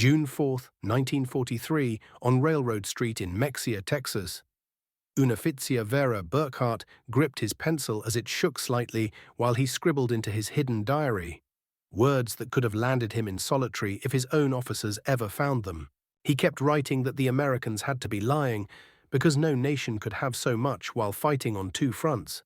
June 4, 1943, on Railroad Street in Mexia, Texas. Unifizia Vera Burkhart gripped his pencil as it shook slightly while he scribbled into his hidden diary, words that could have landed him in solitary if his own officers ever found them. He kept writing that the Americans had to be lying, because no nation could have so much while fighting on two fronts.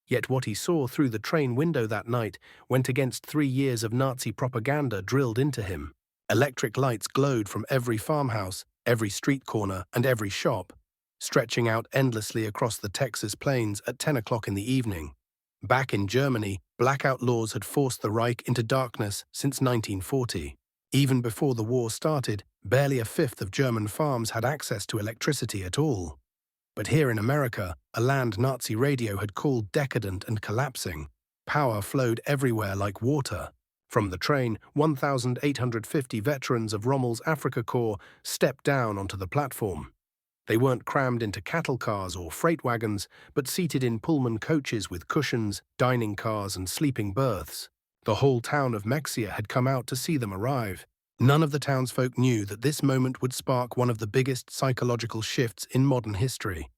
Yet what he saw through the train window that night went against 3 years of Nazi propaganda drilled into him. Electric lights glowed from every farmhouse, every street corner, and every shop, stretching out endlessly across the Texas plains at 10 o'clock in the evening. Back in Germany, blackout laws had forced the Reich into darkness since 1940. Even before the war started, barely a fifth of German farms had access to electricity at all. But here in America, a land Nazi radio had called decadent and collapsing, power flowed everywhere like water. From the train, 1,850 veterans of Rommel's Afrika Korps stepped down onto the platform. They weren't crammed into cattle cars or freight wagons, but seated in Pullman coaches with cushions, dining cars, and sleeping berths. The whole town of Mexia had come out to see them arrive. None of the townsfolk knew that this moment would spark one of the biggest psychological shifts in modern history,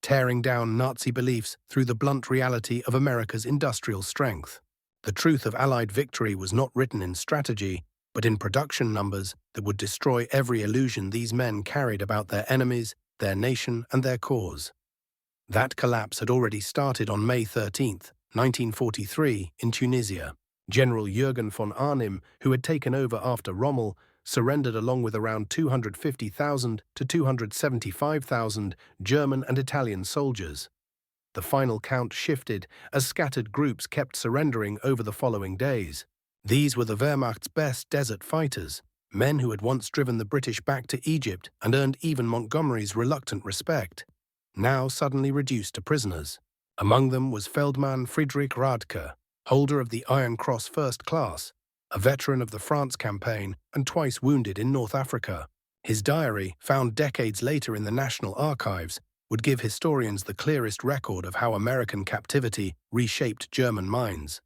tearing down Nazi beliefs through the blunt reality of America's industrial strength. The truth of Allied victory was not written in strategy, but in production numbers that would destroy every illusion these men carried about their enemies, their nation, and their cause. That collapse had already started on May 13, 1943, in Tunisia. General Jürgen von Arnim, who had taken over after Rommel, surrendered along with around 250,000 to 275,000 German and Italian soldiers. The final count shifted as scattered groups kept surrendering over the following days. These were the Wehrmacht's best desert fighters, men who had once driven the British back to Egypt and earned even Montgomery's reluctant respect, now suddenly reduced to prisoners. Among them was Feldman Friedrich Radke, holder of the Iron Cross First Class, a veteran of the France campaign and twice wounded in North Africa. His diary, found decades later in the National Archives, would give historians the clearest record of how American captivity reshaped German minds.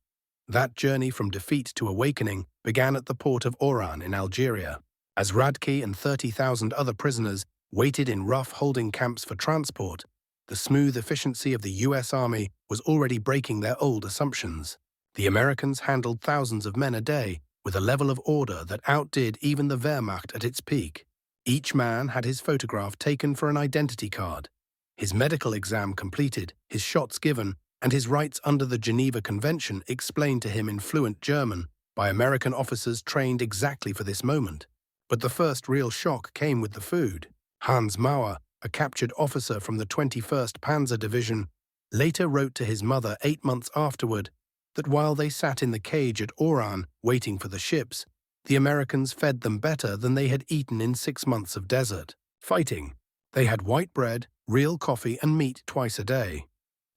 That journey from defeat to awakening began at the port of Oran in Algeria. As Radke and 30,000 other prisoners waited in rough holding camps for transport, the smooth efficiency of the U.S. Army was already breaking their old assumptions. The Americans handled thousands of men a day with a level of order that outdid even the Wehrmacht at its peak. Each man had his photograph taken for an identity card, his medical exam completed, his shots given, and his rights under the Geneva Convention explained to him in fluent German by American officers trained exactly for this moment. But the first real shock came with the food. Hans Mauer, a captured officer from the 21st Panzer Division, later wrote to his mother 8 months afterward that while they sat in the cage at Oran waiting for the ships, the Americans fed them better than they had eaten in 6 months of desert fighting. They had white bread, real coffee, and meat twice a day.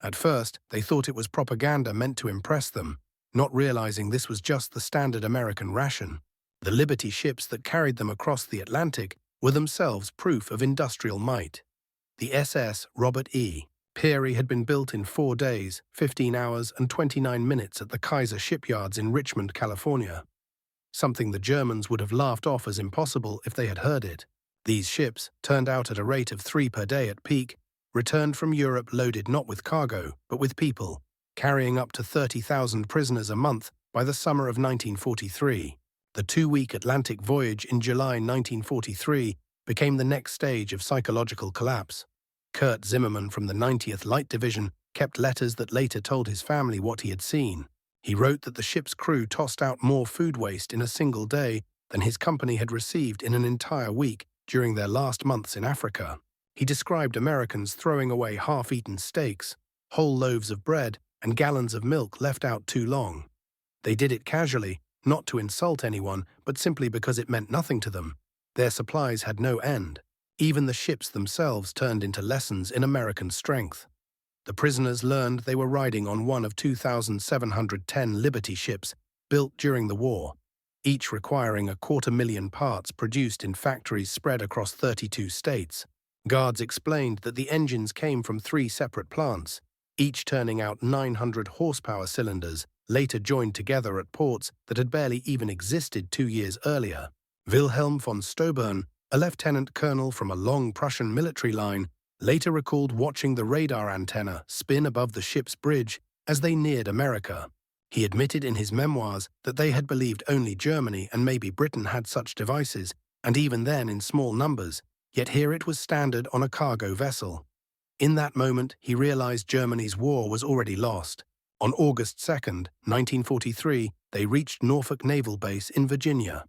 At first, they thought it was propaganda meant to impress them, not realizing this was just the standard American ration. The Liberty ships that carried them across the Atlantic were themselves proof of industrial might. The SS Robert E. Peary had been built in 4 days, 15 hours, and 29 minutes at the Kaiser shipyards in Richmond, California. Something the Germans would have laughed off as impossible if they had heard it. These ships, turned out at a rate of 3 per day at peak, returned from Europe loaded not with cargo, but with people, carrying up to 30,000 prisoners a month by the summer of 1943. The 2-week Atlantic voyage in July 1943 became the next stage of psychological collapse. Kurt Zimmermann from the 90th Light Division kept letters that later told his family what he had seen. He wrote that the ship's crew tossed out more food waste in a single day than his company had received in an entire week during their last months in Africa. He described Americans throwing away half-eaten steaks, whole loaves of bread, and gallons of milk left out too long. They did it casually, not to insult anyone, but simply because it meant nothing to them. Their supplies had no end. Even the ships themselves turned into lessons in American strength. The prisoners learned they were riding on one of 2,710 Liberty ships built during the war, each requiring 250,000 parts produced in factories spread across 32 states. Guards explained that the engines came from 3 separate plants, each turning out 900 horsepower cylinders, later joined together at ports that had barely even existed 2 years earlier. Wilhelm von Stobern, a lieutenant colonel from a long Prussian military line, later recalled watching the radar antenna spin above the ship's bridge as they neared America. He admitted in his memoirs that they had believed only Germany and maybe Britain had such devices, and even then in small numbers, yet here it was standard on a cargo vessel. In that moment, he realized Germany's war was already lost. On August 2nd, 1943, they reached Norfolk Naval Base in Virginia.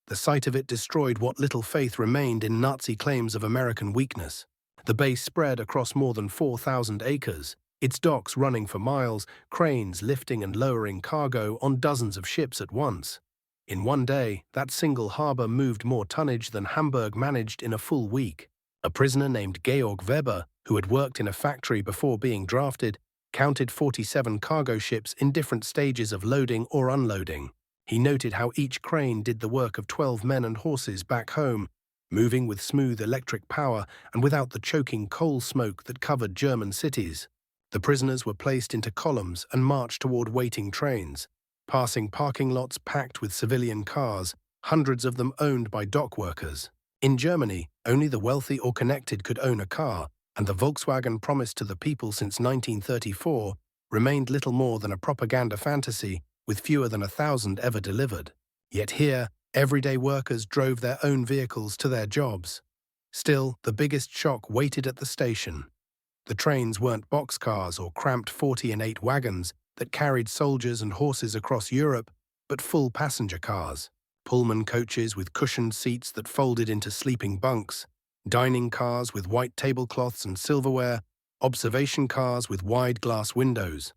The sight of it destroyed what little faith remained in Nazi claims of American weakness. The base spread across more than 4,000 acres, its docks running for miles, cranes lifting and lowering cargo on dozens of ships at once. In one day, that single harbor moved more tonnage than Hamburg managed in a full week. A prisoner named Georg Weber, who had worked in a factory before being drafted, counted 47 cargo ships in different stages of loading or unloading. He noted how each crane did the work of 12 men and horses back home, moving with smooth electric power and without the choking coal smoke that covered German cities. The prisoners were placed into columns and marched toward waiting trains, passing parking lots packed with civilian cars, hundreds of them owned by dock workers. In Germany, only the wealthy or connected could own a car, and the Volkswagen promised to the people since 1934 remained little more than a propaganda fantasy, with fewer than 1,000 ever delivered. Yet here, everyday workers drove their own vehicles to their jobs. Still, the biggest shock waited at the station. The trains weren't boxcars or cramped 40-and-8 wagons that carried soldiers and horses across Europe, but full passenger cars. Pullman coaches with cushioned seats that folded into sleeping bunks, dining cars with white tablecloths and silverware, observation cars with wide glass windows.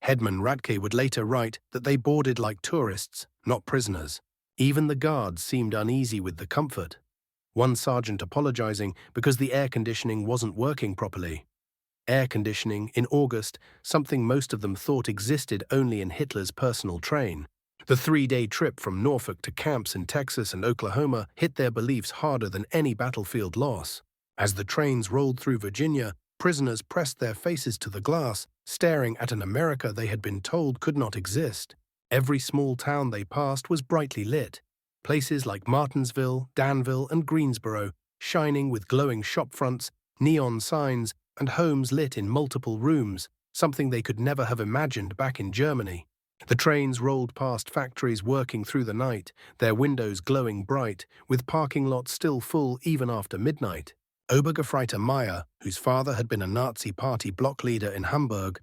Headman Radke would later write that they boarded like tourists, not prisoners. Even the guards seemed uneasy with the comfort. One sergeant apologizing because the air conditioning wasn't working properly. Air conditioning in August, something most of them thought existed only in Hitler's personal train. The 3-day trip from Norfolk to camps in Texas and Oklahoma hit their beliefs harder than any battlefield loss. As the trains rolled through Virginia, prisoners pressed their faces to the glass, staring at an America they had been told could not exist. Every small town they passed was brightly lit. Places like Martinsville, Danville, and Greensboro, shining with glowing shopfronts, neon signs, and homes lit in multiple rooms, something they could never have imagined back in Germany. The trains rolled past factories working through the night, their windows glowing bright, with parking lots still full even after midnight. Obergefreiter Meyer, whose father had been a Nazi party block leader in Hamburg,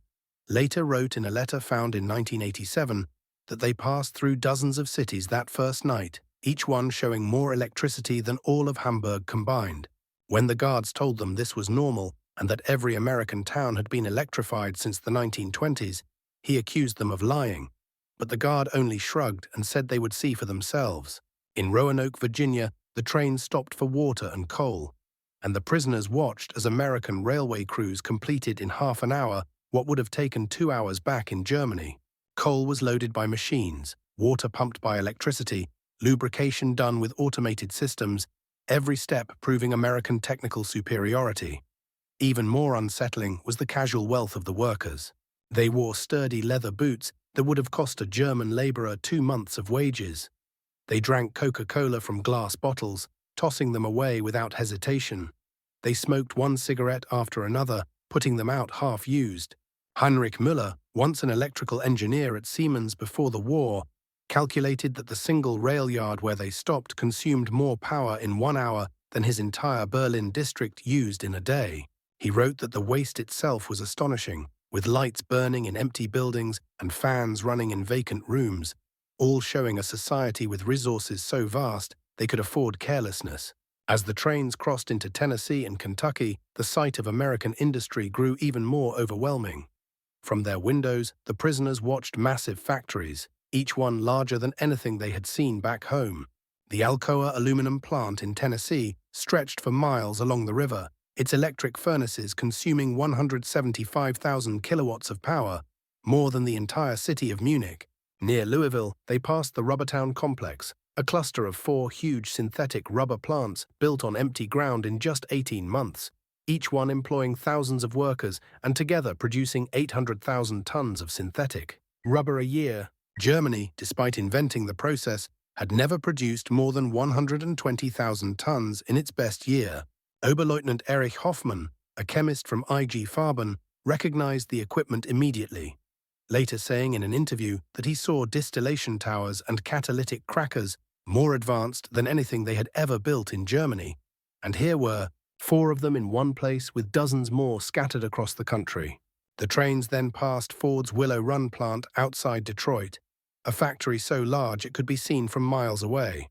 later wrote in a letter found in 1987 that they passed through dozens of cities that first night, each one showing more electricity than all of Hamburg combined. When the guards told them this was normal and that every American town had been electrified since the 1920s, he accused them of lying, but the guard only shrugged and said they would see for themselves. In Roanoke, Virginia, the train stopped for water and coal, and the prisoners watched as American railway crews completed in half an hour what would have taken 2 hours back in Germany. Coal was loaded by machines, water pumped by electricity, lubrication done with automated systems, every step proving American technical superiority. Even more unsettling was the casual wealth of the workers. They wore sturdy leather boots that would have cost a German laborer 2 months of wages. They drank Coca-Cola from glass bottles, tossing them away without hesitation. They smoked one cigarette after another, putting them out half-used. Heinrich Müller, once an electrical engineer at Siemens before the war, calculated that the single rail yard where they stopped consumed more power in 1 hour than his entire Berlin district used in a day. He wrote that the waste itself was astonishing, with lights burning in empty buildings and fans running in vacant rooms, all showing a society with resources so vast they could afford carelessness. As the trains crossed into Tennessee and Kentucky, the sight of American industry grew even more overwhelming. From their windows, the prisoners watched massive factories, each one larger than anything they had seen back home. The Alcoa aluminum plant in Tennessee stretched for miles along the river, its electric furnaces consuming 175,000 kilowatts of power, more than the entire city of Munich. Near Louisville, they passed the Rubbertown complex, a cluster of 4 huge synthetic rubber plants built on empty ground in just 18 months, each one employing thousands of workers and together producing 800,000 tons of synthetic rubber a year. Germany, despite inventing the process, had never produced more than 120,000 tons in its best year. Oberleutnant Erich Hoffmann, a chemist from IG Farben, recognized the equipment immediately, later saying in an interview that he saw distillation towers and catalytic crackers more advanced than anything they had ever built in Germany. And here were 4 of them in one place with dozens more scattered across the country. The trains then passed Ford's Willow Run plant outside Detroit, a factory so large it could be seen from miles away.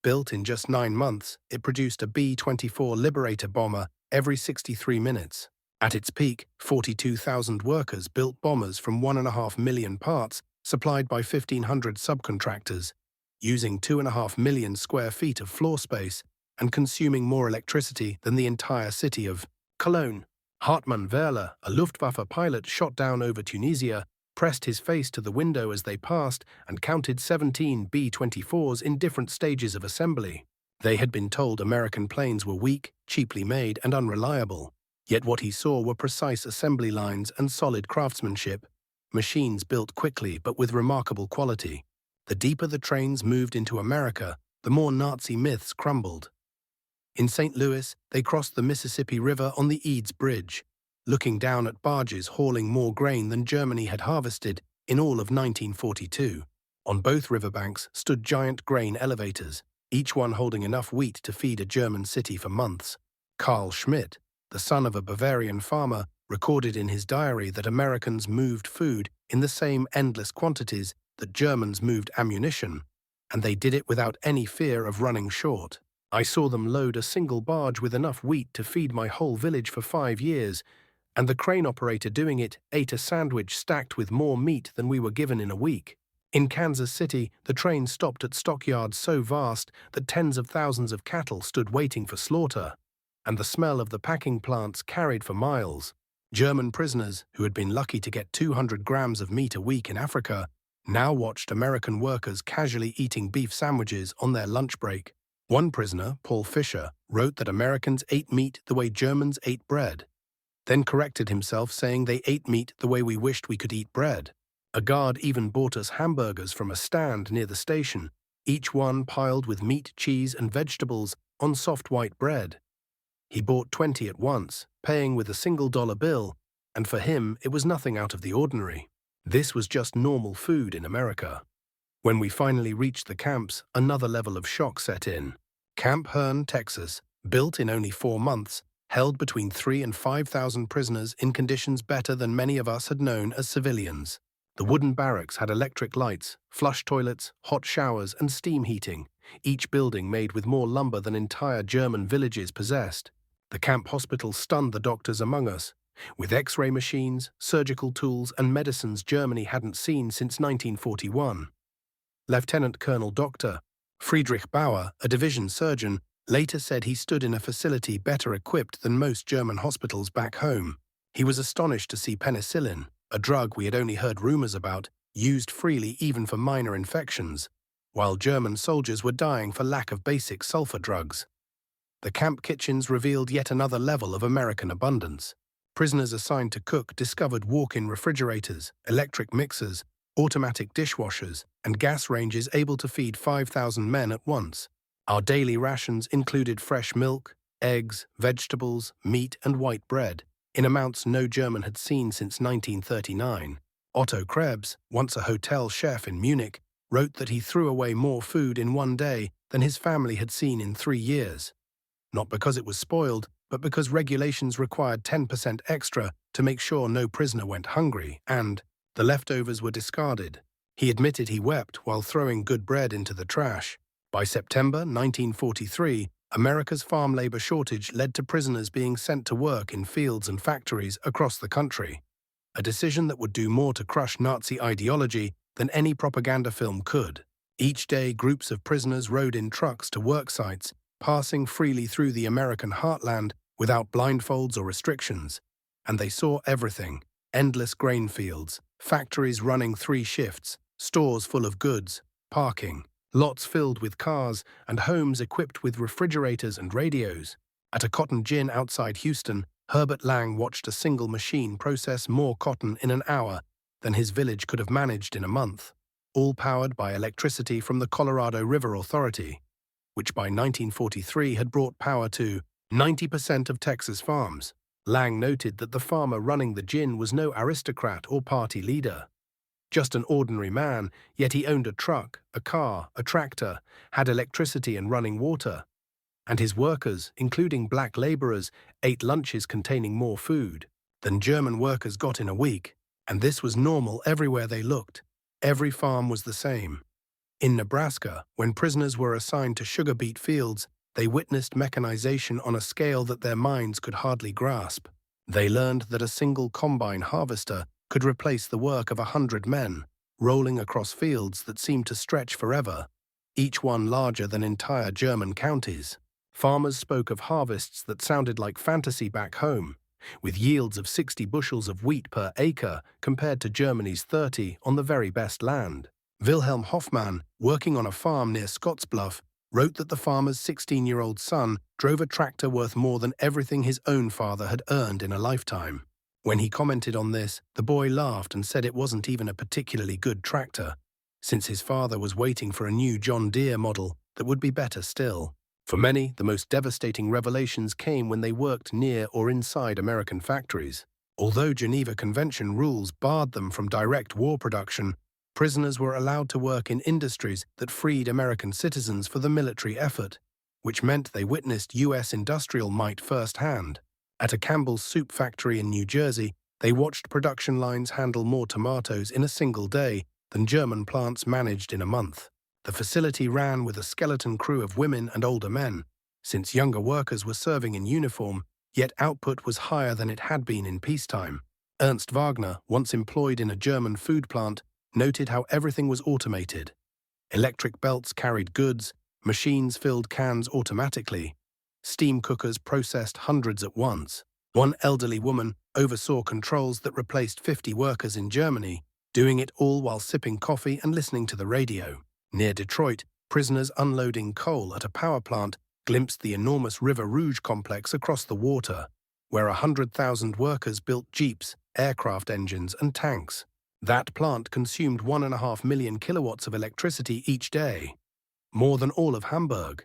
Built in just 9 months, it produced a B-24 Liberator bomber every 63 minutes. At its peak, 42,000 workers built bombers from 1.5 million parts supplied by 1,500 subcontractors, using 2.5 million square feet of floor space and consuming more electricity than the entire city of Cologne. Hartmann Wehrle, a Luftwaffe pilot shot down over Tunisia, pressed his face to the window as they passed and counted 17 B-24s in different stages of assembly. They had been told American planes were weak, cheaply made, and unreliable. Yet what he saw were precise assembly lines and solid craftsmanship, machines built quickly but with remarkable quality. The deeper the trains moved into America, the more Nazi myths crumbled. In St. Louis, they crossed the Mississippi River on the Eads Bridge, looking down at barges hauling more grain than Germany had harvested in all of 1942. On both riverbanks stood giant grain elevators, each one holding enough wheat to feed a German city for months. Carl Schmidt, the son of a Bavarian farmer, recorded in his diary that Americans moved food in the same endless quantities that Germans moved ammunition, and they did it without any fear of running short. I saw them load a single barge with enough wheat to feed my whole village for 5 years, and the crane operator doing it ate a sandwich stacked with more meat than we were given in a week. In Kansas City, the train stopped at stockyards so vast that tens of thousands of cattle stood waiting for slaughter, and the smell of the packing plants carried for miles. German prisoners, who had been lucky to get 200 grams of meat a week in Afrika, now watched American workers casually eating beef sandwiches on their lunch break. One prisoner, Paul Fisher, wrote that Americans ate meat the way Germans ate bread, then corrected himself saying they ate meat the way we wished we could eat bread. A guard even bought us hamburgers from a stand near the station, each one piled with meat, cheese, and vegetables on soft white bread. He bought 20 at once, paying with a single dollar bill, and for him it was nothing out of the ordinary. This was just normal food in America. When we finally reached the camps, another level of shock set in. Camp Hearne, Texas, built in only 4 months, held between 3,000 and 5,000 prisoners in conditions better than many of us had known as civilians. The wooden barracks had electric lights, flush toilets, hot showers, and steam heating, each building made with more lumber than entire German villages possessed. The camp hospital stunned the doctors among us, with X-ray machines, surgical tools, and medicines Germany hadn't seen since 1941. Lieutenant Colonel Dr. Friedrich Bauer, a division surgeon, later said he stood in a facility better equipped than most German hospitals back home. He was astonished to see penicillin, a drug we had only heard rumors about, used freely even for minor infections, while German soldiers were dying for lack of basic sulfur drugs. The camp kitchens revealed yet another level of American abundance. Prisoners assigned to cook discovered walk-in refrigerators, electric mixers, automatic dishwashers, and gas ranges able to feed 5,000 men at once. Our daily rations included fresh milk, eggs, vegetables, meat, and white bread, in amounts no German had seen since 1939. Otto Krebs, once a hotel chef in Munich, wrote that he threw away more food in one day than his family had seen in 3 years. Not because it was spoiled, but because regulations required 10% extra to make sure no prisoner went hungry, and the leftovers were discarded. He admitted he wept while throwing good bread into the trash. By September 1943, America's farm labor shortage led to prisoners being sent to work in fields and factories across the country, a decision that would do more to crush Nazi ideology than any propaganda film could. Each day, groups of prisoners rode in trucks to work sites, passing freely through the American heartland without blindfolds or restrictions, and they saw everything: endless grain fields, factories running 3 shifts, stores full of goods, parking, lots filled with cars, and homes equipped with refrigerators and radios. At a cotton gin outside Houston, Herbert Lang watched a single machine process more cotton in an hour than his village could have managed in a month. all powered by electricity from the Colorado River Authority, which by 1943 had brought power to 90% of Texas farms. Lang noted that the farmer running the gin was no aristocrat or party leader. Just an ordinary man, yet he owned a truck, a car, a tractor, had electricity and running water. And his workers, including black laborers, ate lunches containing more food than German workers got in a week, and this was normal everywhere they looked. Every farm was the same. In Nebraska, when prisoners were assigned to sugar beet fields, they witnessed mechanization on a scale that their minds could hardly grasp. They learned that a single combine harvester could replace the work of 100 men, rolling across fields that seemed to stretch forever, each one larger than entire German counties. Farmers spoke of harvests that sounded like fantasy back home, with yields of 60 bushels of wheat per acre compared to Germany's 30 on the very best land. Wilhelm Hoffmann, working on a farm near Scottsbluff, wrote that the farmer's 16-year-old son drove a tractor worth more than everything his own father had earned in a lifetime. When he commented on this, the boy laughed and said it wasn't even a particularly good tractor, since his father was waiting for a new John Deere model that would be better still. For many, the most devastating revelations came when they worked near or inside American factories. Although Geneva Convention rules barred them from direct war production, prisoners were allowed to work in industries that freed American citizens for the military effort, which meant they witnessed U.S. industrial might firsthand. At a Campbell's soup factory in New Jersey, they watched production lines handle more tomatoes in a single day than German plants managed in a month. The facility ran with a skeleton crew of women and older men, since younger workers were serving in uniform, yet output was higher than it had been in peacetime. Ernst Wagner, once employed in a German food plant, noted how everything was automated. Electric belts carried goods, machines filled cans automatically, steam cookers processed hundreds at once. One elderly woman oversaw controls that replaced 50 workers in Germany, doing it all while sipping coffee and listening to the radio. Near Detroit, prisoners unloading coal at a power plant glimpsed the enormous River Rouge complex across the water, where 100,000 workers built jeeps, aircraft engines, and tanks. That plant consumed 1.5 million kilowatts of electricity each day, more than all of Hamburg.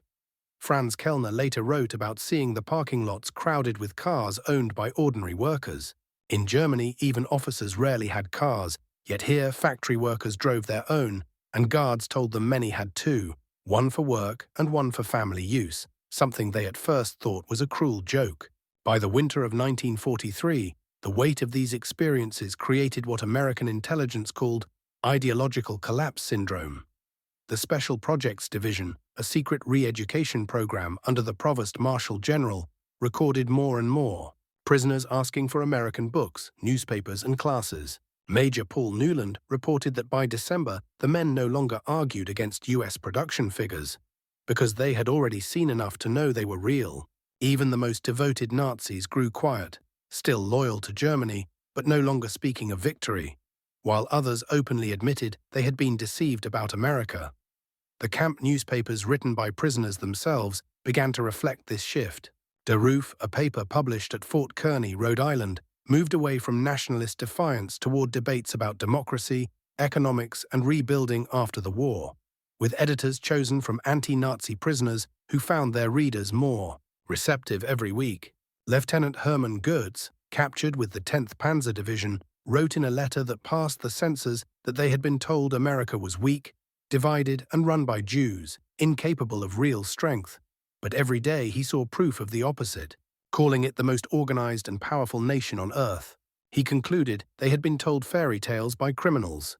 Franz Kellner later wrote about seeing the parking lots crowded with cars owned by ordinary workers. In Germany, even officers rarely had cars, yet here factory workers drove their own, and guards told them many had two, one for work and one for family use, something they at first thought was a cruel joke. By the winter of 1943, the weight of these experiences created what American intelligence called ideological collapse syndrome. The Special Projects Division, a secret re-education program under the Provost Marshal General, recorded more and more prisoners asking for American books, newspapers, and classes. Major Paul Newland reported that by December, the men no longer argued against U.S. production figures, because they had already seen enough to know they were real. Even the most devoted Nazis grew quiet, still loyal to Germany, but no longer speaking of victory, while others openly admitted they had been deceived about America. The camp newspapers written by prisoners themselves began to reflect this shift. Der Ruf, a paper published at Fort Kearny, Rhode Island, moved away from nationalist defiance toward debates about democracy, economics, and rebuilding after the war, with editors chosen from anti-Nazi prisoners who found their readers more receptive every week. Lieutenant Hermann Goetz, captured with the 10th Panzer Division, wrote in a letter that passed the censors that they had been told America was weak, divided, and run by Jews, incapable of real strength. But every day he saw proof of the opposite, calling it the most organized and powerful nation on earth. He concluded they had been told fairy tales by criminals.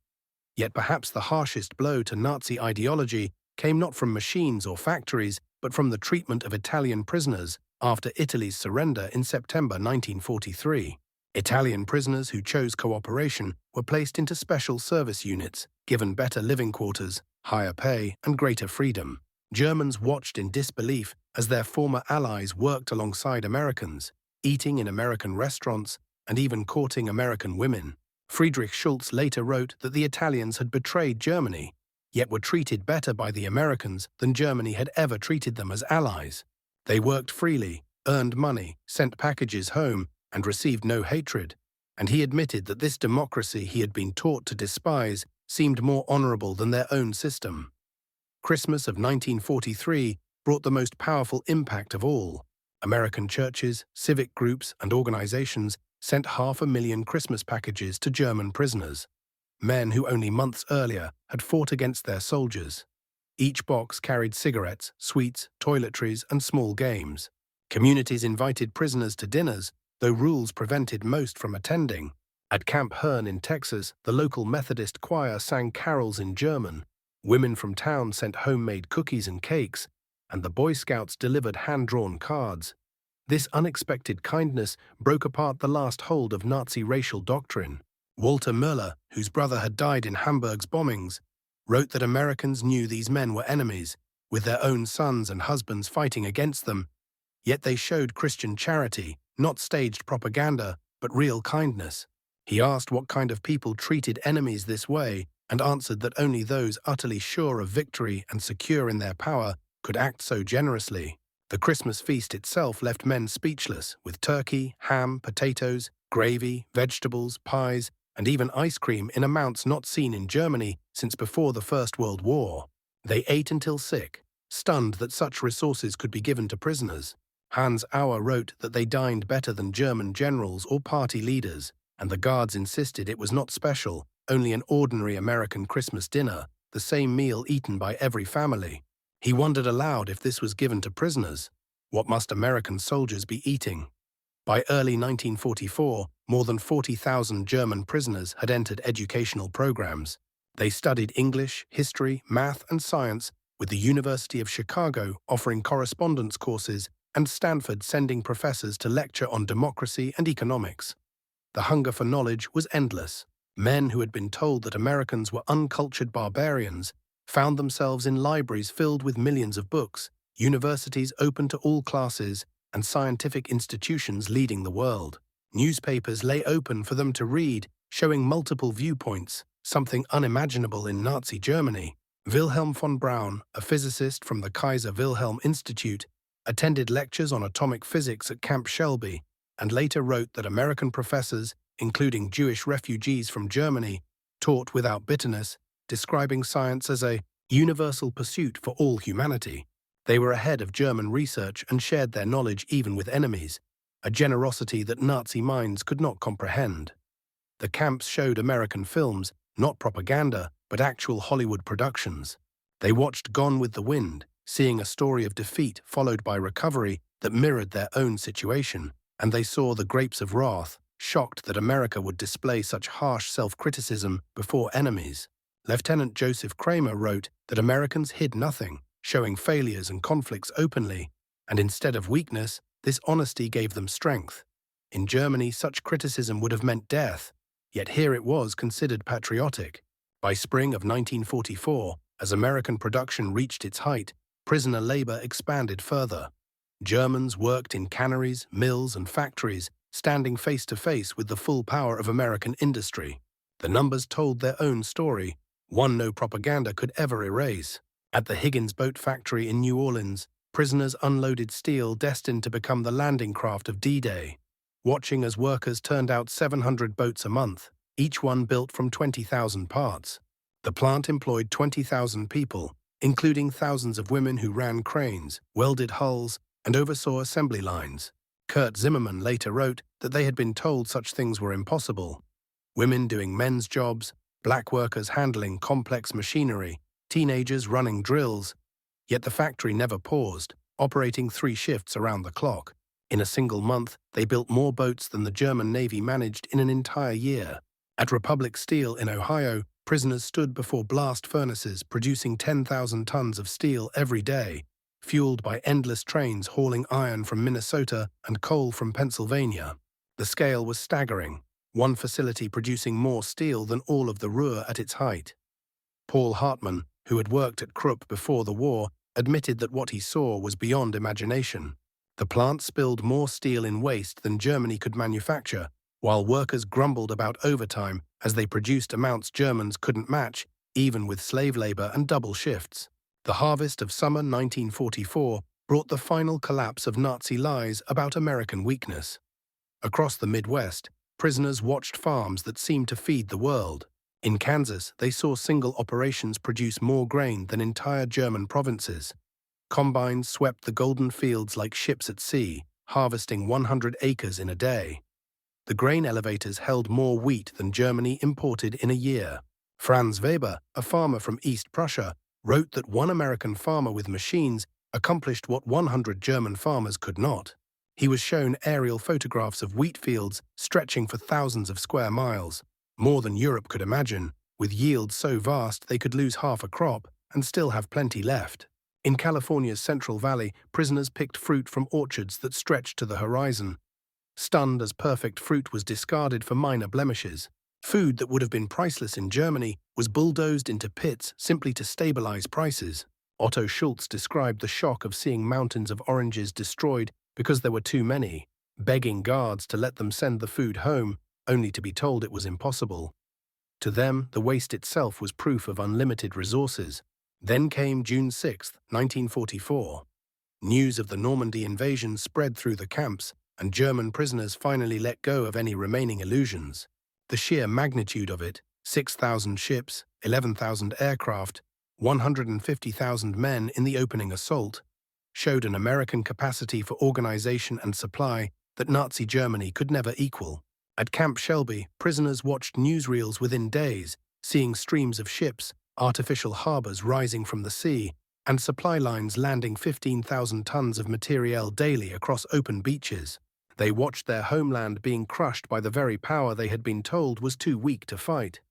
Yet perhaps the harshest blow to Nazi ideology came not from machines or factories, but from the treatment of Italian prisoners after Italy's surrender in September 1943. Italian prisoners who chose cooperation were placed into special service units, given better living quarters, higher pay, and greater freedom. Germans watched in disbelief as their former allies worked alongside Americans, eating in American restaurants and even courting American women. Friedrich Schultz later wrote that the Italians had betrayed Germany, yet were treated better by the Americans than Germany had ever treated them as allies. They worked freely, earned money, sent packages home, and received no hatred, and he admitted that this democracy he had been taught to despise seemed more honorable than their own system. Christmas of 1943 brought the most powerful impact of all. American churches, civic groups, and organizations sent 500,000 Christmas packages to German prisoners, men who only months earlier had fought against their soldiers. Each box carried cigarettes, sweets, toiletries, and small games. Communities invited prisoners to dinners, though rules prevented most from attending. At Camp Hearne in Texas, the local Methodist choir sang carols in German. Women from town sent homemade cookies and cakes, and the Boy Scouts delivered hand-drawn cards. This unexpected kindness broke apart the last hold of Nazi racial doctrine. Walter Müller, whose brother had died in Hamburg's bombings, wrote that Americans knew these men were enemies, with their own sons and husbands fighting against them, yet they showed Christian charity, not staged propaganda, but real kindness. He asked what kind of people treated enemies this way, and answered that only those utterly sure of victory and secure in their power could act so generously. The Christmas feast itself left men speechless, with turkey, ham, potatoes, gravy, vegetables, pies, and even ice cream in amounts not seen in Germany since before the First World War. They ate until sick, stunned that such resources could be given to prisoners. Hans Auer wrote that they dined better than German generals or party leaders, and the guards insisted it was not special, only an ordinary American Christmas dinner, the same meal eaten by every family. He wondered aloud if this was given to prisoners. What must American soldiers be eating? By early 1944, more than 40,000 German prisoners had entered educational programs. They studied English, history, math, and science, with the University of Chicago offering correspondence courses and Stanford sending professors to lecture on democracy and economics. The hunger for knowledge was endless. Men who had been told that Americans were uncultured barbarians found themselves in libraries filled with millions of books, universities open to all classes, and scientific institutions leading the world. Newspapers lay open for them to read, showing multiple viewpoints, something unimaginable in Nazi Germany. Wilhelm von Braun, a physicist from the Kaiser Wilhelm Institute, attended lectures on atomic physics at Camp Shelby, and later wrote that American professors, including Jewish refugees from Germany, taught without bitterness, describing science as a universal pursuit for all humanity. They were ahead of German research and shared their knowledge even with enemies, a generosity that Nazi minds could not comprehend. The camps showed American films, not propaganda, but actual Hollywood productions. They watched Gone with the Wind, seeing a story of defeat followed by recovery that mirrored their own situation, and they saw The Grapes of Wrath, shocked that America would display such harsh self-criticism before enemies. Lieutenant Joseph Kramer wrote that Americans hid nothing, showing failures and conflicts openly, and instead of weakness, this honesty gave them strength. In Germany, such criticism would have meant death, yet here it was considered patriotic. By spring of 1944, as American production reached its height, prisoner labor expanded further. Germans worked in canneries, mills, and factories, standing face to face with the full power of American industry. The numbers told their own story, one no propaganda could ever erase. At the Higgins Boat Factory in New Orleans, prisoners unloaded steel destined to become the landing craft of D-Day, watching as workers turned out 700 boats a month, each one built from 20,000 parts. The plant employed 20,000 people, including thousands of women who ran cranes, welded hulls, and oversaw assembly lines. Kurt Zimmerman later wrote that they had been told such things were impossible. Women doing men's jobs, black workers handling complex machinery, teenagers running drills. Yet the factory never paused, operating 3 shifts around the clock. In a single month, they built more boats than the German Navy managed in an entire year. At Republic Steel in Ohio, prisoners stood before blast furnaces producing 10,000 tons of steel every day, fueled by endless trains hauling iron from Minnesota and coal from Pennsylvania. The scale was staggering, one facility producing more steel than all of the Ruhr at its height. Paul Hartmann, who had worked at Krupp before the war, admitted that what he saw was beyond imagination. The plant spilled more steel in waste than Germany could manufacture, while workers grumbled about overtime as they produced amounts Germans couldn't match, even with slave labor and double shifts. The harvest of summer 1944 brought the final collapse of Nazi lies about American weakness. Across the Midwest, prisoners watched farms that seemed to feed the world. In Kansas, they saw single operations produce more grain than entire German provinces. Combines swept the golden fields like ships at sea, harvesting 100 acres in a day. The grain elevators held more wheat than Germany imported in a year. Franz Weber, a farmer from East Prussia, wrote that one American farmer with machines accomplished what 100 German farmers could not. He was shown aerial photographs of wheat fields stretching for thousands of square miles, more than Europe could imagine, with yields so vast they could lose half a crop and still have plenty left. In California's Central Valley, prisoners picked fruit from orchards that stretched to the horizon. Stunned as perfect fruit was discarded for minor blemishes. Food that would have been priceless in Germany was bulldozed into pits simply to stabilize prices. Otto Schultz described the shock of seeing mountains of oranges destroyed because there were too many, begging guards to let them send the food home, only to be told it was impossible. To them, the waste itself was proof of unlimited resources. Then came June 6, 1944. News of the Normandy invasion spread through the camps, and German prisoners finally let go of any remaining illusions. The sheer magnitude of it, 6,000 ships, 11,000 aircraft, 150,000 men in the opening assault, showed an American capacity for organization and supply that Nazi Germany could never equal. At Camp Shelby, prisoners watched newsreels within days, seeing streams of ships, artificial harbors rising from the sea, and supply lines landing 15,000 tons of materiel daily across open beaches. They watched their homeland being crushed by the very power they had been told was too weak to fight.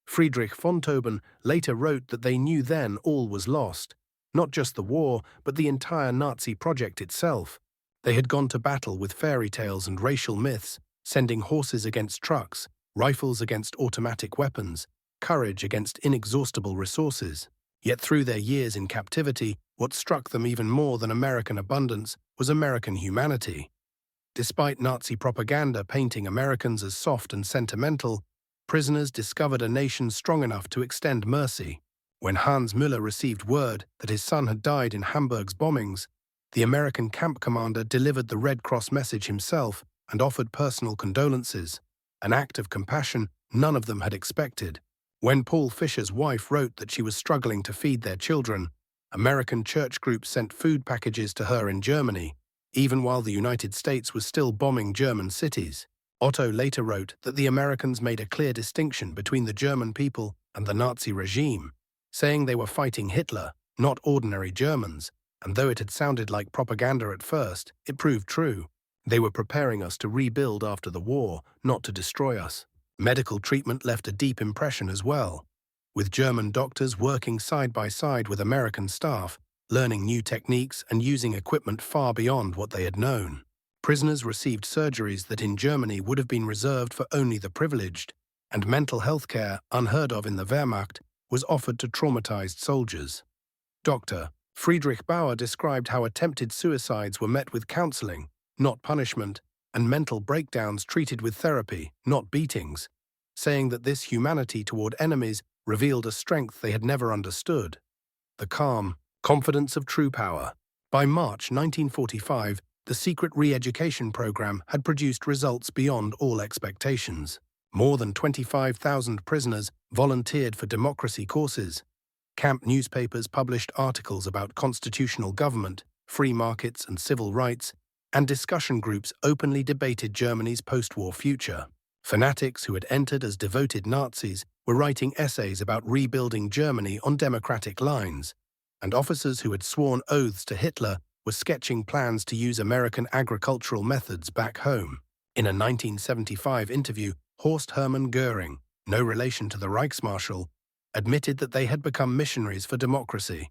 Friedrich von Tauben later wrote that they knew then all was lost, not just the war, but the entire Nazi project itself. They had gone to battle with fairy tales and racial myths, sending horses against trucks, rifles against automatic weapons, courage against inexhaustible resources. Yet through their years in captivity, what struck them even more than American abundance was American humanity. Despite Nazi propaganda painting Americans as soft and sentimental, prisoners discovered a nation strong enough to extend mercy. When Hans Müller received word that his son had died in Hamburg's bombings, the American camp commander delivered the Red Cross message himself and offered personal condolences, an act of compassion none of them had expected. When Paul Fischer's wife wrote that she was struggling to feed their children, American church groups sent food packages to her in Germany, even while the United States was still bombing German cities. Otto later wrote that the Americans made a clear distinction between the German people and the Nazi regime, saying they were fighting Hitler, not ordinary Germans, and though it had sounded like propaganda at first, it proved true. They were preparing us to rebuild after the war, not to destroy us. Medical treatment left a deep impression as well, with German doctors working side by side with American staff, learning new techniques and using equipment far beyond what they had known. Prisoners received surgeries that in Germany would have been reserved for only the privileged, and mental health care, unheard of in the Wehrmacht, was offered to traumatized soldiers. Dr. Friedrich Bauer described how attempted suicides were met with counseling, not punishment, and mental breakdowns treated with therapy, not beatings, saying that this humanity toward enemies revealed a strength they had never understood. The calm confidence of true power. By March 1945, the secret re-education program had produced results beyond all expectations. More than 25,000 prisoners volunteered for democracy courses. Camp newspapers published articles about constitutional government, free markets and civil rights, and discussion groups openly debated Germany's post-war future. Fanatics who had entered as devoted Nazis were writing essays about rebuilding Germany on democratic lines, and officers who had sworn oaths to Hitler were sketching plans to use American agricultural methods back home. In a 1975 interview, Horst Hermann Göring, no relation to the Reichsmarschall, admitted that they had become missionaries for democracy,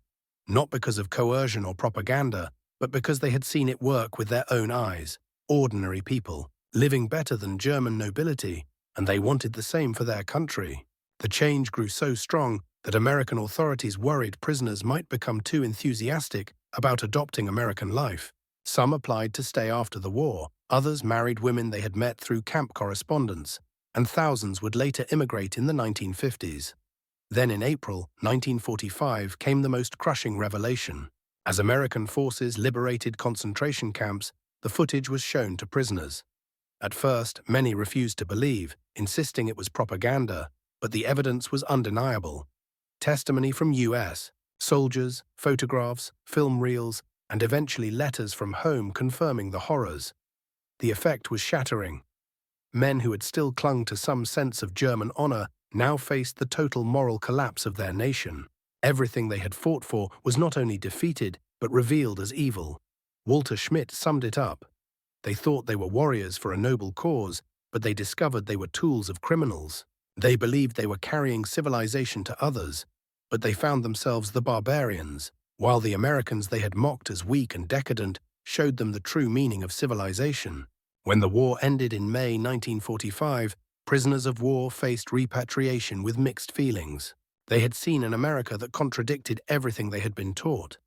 not because of coercion or propaganda, but because they had seen it work with their own eyes. Ordinary people, living better than German nobility, and they wanted the same for their country. The change grew so strong that American authorities worried prisoners might become too enthusiastic about adopting American life. Some applied to stay after the war, others married women they had met through camp correspondence, and thousands would later immigrate in the 1950s. Then in April 1945 came the most crushing revelation. As American forces liberated concentration camps, the footage was shown to prisoners. At first, many refused to believe, insisting it was propaganda, but the evidence was undeniable. Testimony from US soldiers, photographs, film reels, and eventually letters from home confirming the horrors. The effect was shattering. Men who had still clung to some sense of German honor now faced the total moral collapse of their nation. Everything they had fought for was not only defeated, but revealed as evil. Walter Schmidt summed it up. They thought they were warriors for a noble cause, but they discovered they were tools of criminals. They believed they were carrying civilization to others, but they found themselves the barbarians, while the Americans they had mocked as weak and decadent showed them the true meaning of civilization. When the war ended in May 1945, prisoners of war faced repatriation with mixed feelings. They had seen an America that contradicted everything they had been taught,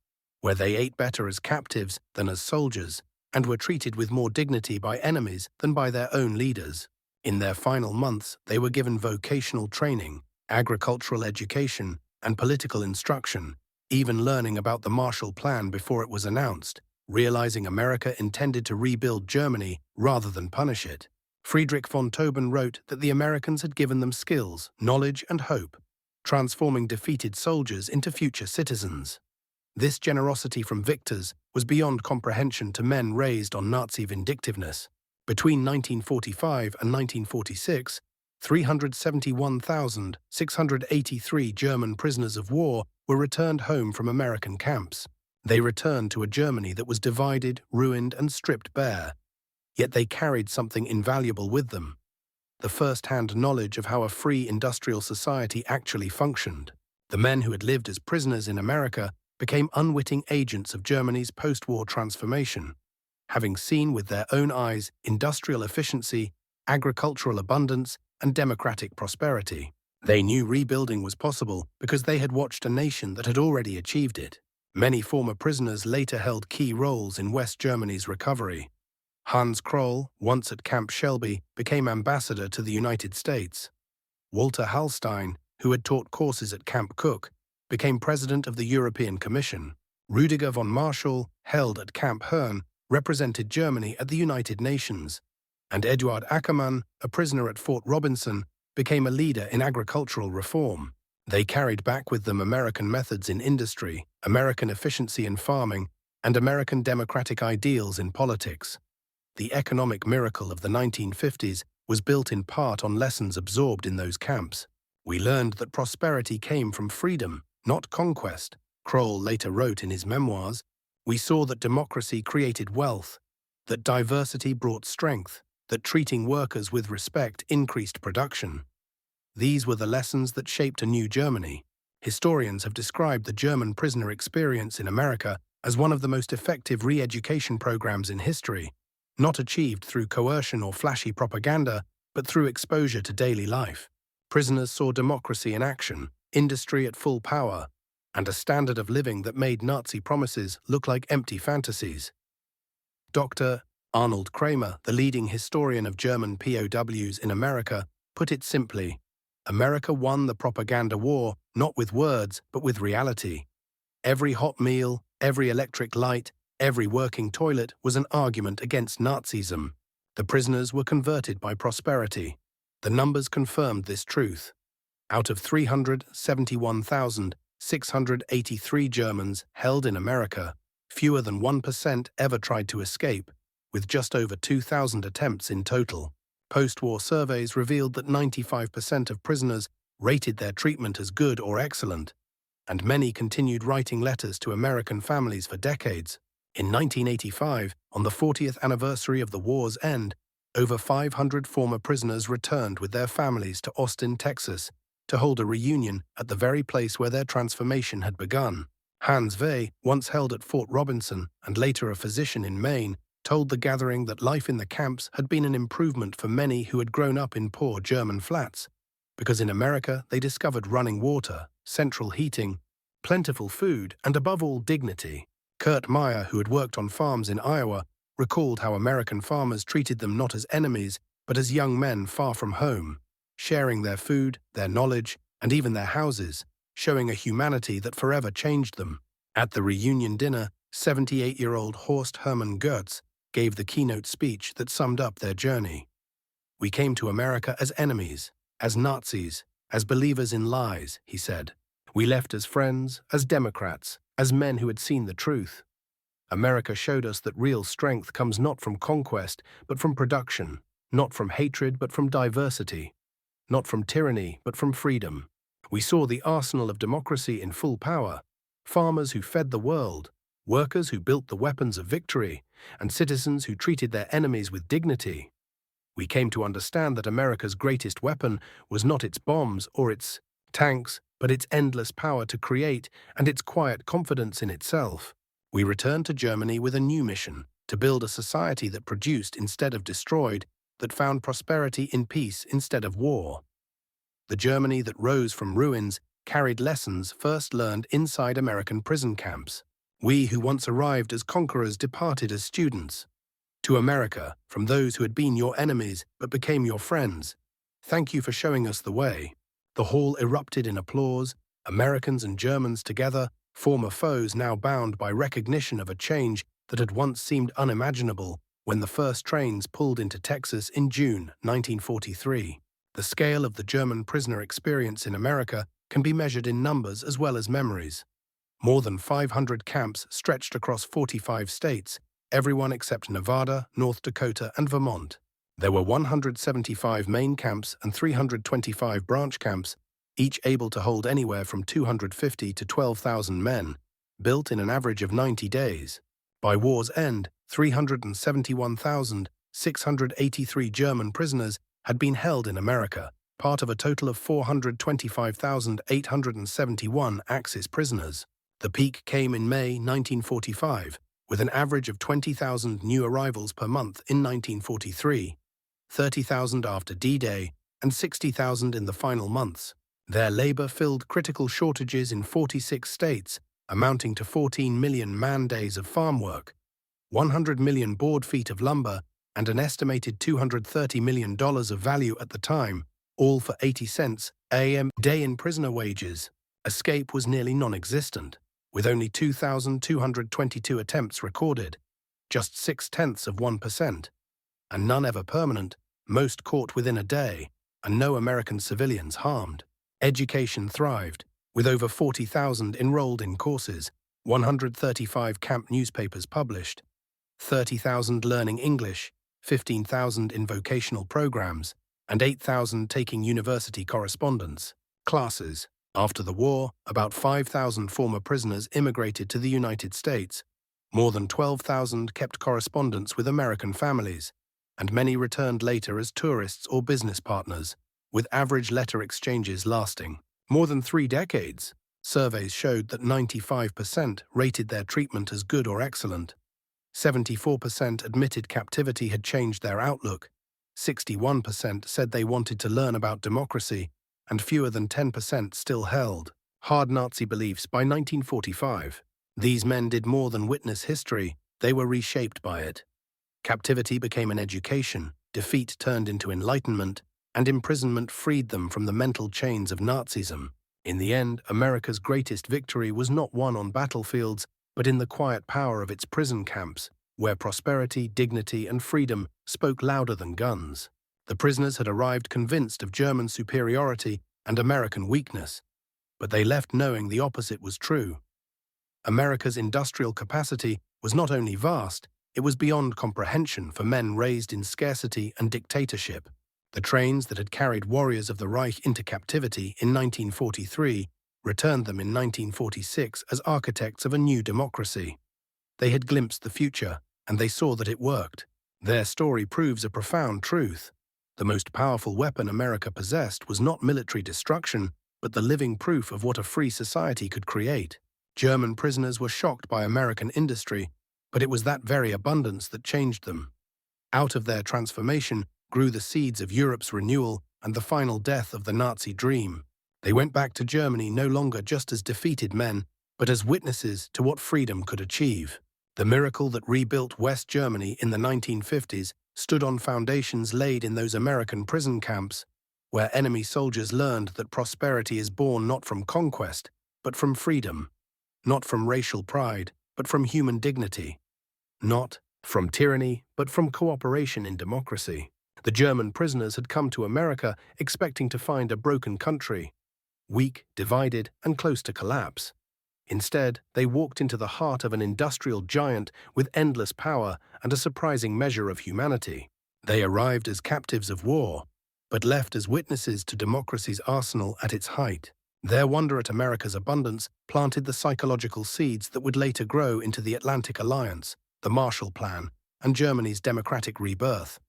where they ate better as captives than as soldiers, and were treated with more dignity by enemies than by their own leaders. In their final months, they were given vocational training, agricultural education, and political instruction, even learning about the Marshall Plan before it was announced, realizing America intended to rebuild Germany rather than punish it. Friedrich von Tauben wrote that the Americans had given them skills, knowledge, and hope, transforming defeated soldiers into future citizens. This generosity from victors was beyond comprehension to men raised on Nazi vindictiveness. Between 1945 and 1946, 371,683 German prisoners of war were returned home from American camps. They returned to a Germany that was divided, ruined, and stripped bare. Yet they carried something invaluable with them: the first-hand knowledge of how a free industrial society actually functioned. The men who had lived as prisoners in America became unwitting agents of Germany's post-war transformation, having seen with their own eyes industrial efficiency, agricultural abundance, and democratic prosperity. They knew rebuilding was possible because they had watched a nation that had already achieved it. Many former prisoners later held key roles in West Germany's recovery. Hans Kroll, once at Camp Shelby, became ambassador to the United States. Walter Hallstein, who had taught courses at Camp Cook, became president of the European Commission. Rüdiger von Marschall, held at Camp Hearne, represented Germany at the United Nations. And Eduard Ackermann, a prisoner at Fort Robinson, became a leader in agricultural reform. They carried back with them American methods in industry, American efficiency in farming, and American democratic ideals in politics. The economic miracle of the 1950s was built in part on lessons absorbed in those camps. We learned that prosperity came from freedom, not conquest. Kroll later wrote in his memoirs, "We saw that democracy created wealth, that diversity brought strength, that treating workers with respect increased production." These were the lessons that shaped a new Germany. Historians have described the German prisoner experience in America as one of the most effective re-education programs in history, not achieved through coercion or flashy propaganda, but through exposure to daily life. Prisoners saw democracy in action, industry at full power, and a standard of living that made Nazi promises look like empty fantasies. Dr. Arnold Kramer, the leading historian of German POWs in America, put it simply: America won the propaganda war not with words but with reality. Every hot meal, every electric light, every working toilet was an argument against Nazism. The prisoners were converted by prosperity. The numbers confirmed this truth. Out of 371,683 Germans held in America, fewer than 1% ever tried to escape, with just over 2,000 attempts in total. Post-war surveys revealed that 95% of prisoners rated their treatment as good or excellent, and many continued writing letters to American families for decades. In 1985, on the 40th anniversary of the war's end, over 500 former prisoners returned with their families to Austin, Texas, to hold a reunion at the very place where their transformation had begun. Hans Vey, once held at Fort Robinson and later a physician in Maine, told the gathering that life in the camps had been an improvement for many who had grown up in poor German flats, because in America they discovered running water, central heating, plentiful food, and above all dignity. Kurt Meyer, who had worked on farms in Iowa, recalled how American farmers treated them not as enemies, but as young men far from home, sharing their food, their knowledge, and even their houses, showing a humanity that forever changed them. At the reunion dinner, 78-year-old Horst Hermann Goetz gave the keynote speech that summed up their journey. "We came to America as enemies, as Nazis, As believers in lies, he said. We left as friends, as Democrats, as men who had seen the truth. America showed us that real strength comes not from conquest, but from production, not from hatred, but from diversity, not from tyranny, but from freedom. We saw the arsenal of democracy in full power, farmers who fed the world, workers who built the weapons of victory, and citizens who treated their enemies with dignity. We came to understand that America's greatest weapon was not its bombs or its tanks, but its endless power to create and its quiet confidence in itself. We returned to Germany with a new mission, to build a society that produced instead of destroyed, that found prosperity in peace instead of war. The Germany that rose from ruins carried lessons first learned inside American prison camps. We who once arrived as conquerors departed as students. To America, from those who had been your enemies but became your friends, thank you for showing us the way. The hall erupted in applause, Americans and Germans together, former foes now bound by recognition of a change that had once seemed unimaginable when the first trains pulled into Texas in June 1943. The scale of the German prisoner experience in America can be measured in numbers as well as memories. More than 500 camps stretched across 45 states, everyone except Nevada, North Dakota, and Vermont. There were 175 main camps and 325 branch camps, each able to hold anywhere from 250 to 12,000 men, built in an average of 90 days. By war's end, 371,683 German prisoners had been held in America, part of a total of 425,871 Axis prisoners. The peak came in May 1945, with an average of 20,000 new arrivals per month in 1943, 30,000 after D-Day, and 60,000 in the final months. Their labor filled critical shortages in 46 states, amounting to 14 million man-days of farm work, 100 million board feet of lumber, and an estimated $230 million of value at the time, all for 80 cents a day in prisoner wages. Escape was nearly non-existent, with only 2,222 attempts recorded, just 0.6%, and none ever permanent, most caught within a day, and no American civilians harmed. Education thrived, with over 40,000 enrolled in courses, 135 camp newspapers published, 30,000 learning English, 15,000 in vocational programs, and 8,000 taking university correspondence classes. After the war, about 5,000 former prisoners immigrated to the United States. More than 12,000 kept correspondence with American families, and many returned later as tourists or business partners, with average letter exchanges lasting more than 3 decades. Surveys showed that 95% rated their treatment as good or excellent. 74% admitted captivity had changed their outlook. 61% said they wanted to learn about democracy, and fewer than 10% still held hard Nazi beliefs by 1945. These men did more than witness history, they were reshaped by it. Captivity became an education, defeat turned into enlightenment, and imprisonment freed them from the mental chains of Nazism. In the end, America's greatest victory was not won on battlefields, but in the quiet power of its prison camps, where prosperity, dignity, and freedom spoke louder than guns. The prisoners had arrived convinced of German superiority and American weakness, but they left knowing the opposite was true. America's industrial capacity was not only vast, it was beyond comprehension for men raised in scarcity and dictatorship. The trains that had carried warriors of the Reich into captivity in 1943 returned them in 1946 as architects of a new democracy. They had glimpsed the future, and they saw that it worked. Their story proves a profound truth. The most powerful weapon America possessed was not military destruction, but the living proof of what a free society could create. German prisoners were shocked by American industry, but it was that very abundance that changed them. Out of their transformation grew the seeds of Europe's renewal and the final death of the Nazi dream. They went back to Germany no longer just as defeated men, but as witnesses to what freedom could achieve. The miracle that rebuilt West Germany in the 1950s stood on foundations laid in those American prison camps, where enemy soldiers learned that prosperity is born not from conquest, but from freedom, not from racial pride, but from human dignity, not from tyranny, but from cooperation in democracy. The German prisoners had come to America expecting to find a broken country, weak, divided, and close to collapse. Instead, they walked into the heart of an industrial giant with endless power and a surprising measure of humanity. They arrived as captives of war, but left as witnesses to democracy's arsenal at its height. Their wonder at America's abundance planted the psychological seeds that would later grow into the Atlantic Alliance, the Marshall Plan, and Germany's democratic rebirth.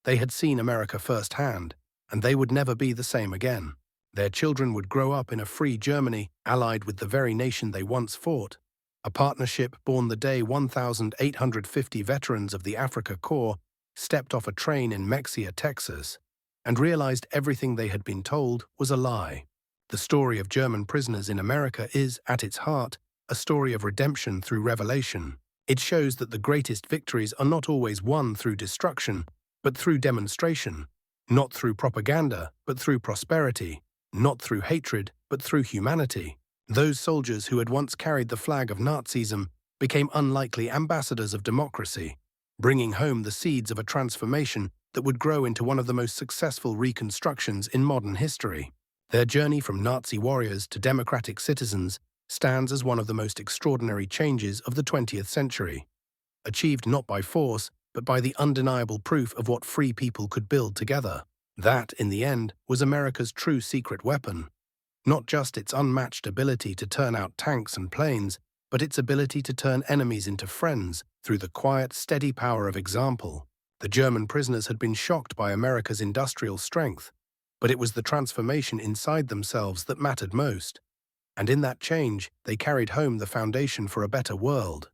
They had seen America firsthand, and they would never be the same again. Their children would grow up in a free Germany allied with the very nation they once fought, a partnership born the day 1,850 veterans of the Afrika Korps stepped off a train in Mexia, Texas, and realized everything they had been told was a lie. The story of German prisoners in America is, at its heart, a story of redemption through revelation. It shows that the greatest victories are not always won through destruction, but through demonstration, not through propaganda, but through prosperity, not through hatred, but through humanity. Those soldiers who had once carried the flag of Nazism became unlikely ambassadors of democracy, bringing home the seeds of a transformation that would grow into one of the most successful reconstructions in modern history. Their journey from Nazi warriors to democratic citizens stands as one of the most extraordinary changes of the 20th century, achieved not by force, but by the undeniable proof of what free people could build together. That, in the end, was America's true secret weapon. Not just its unmatched ability to turn out tanks and planes, but its ability to turn enemies into friends through the quiet, steady power of example. The German prisoners had been shocked by America's industrial strength, but it was the transformation inside themselves that mattered most. And in that change, they carried home the foundation for a better world.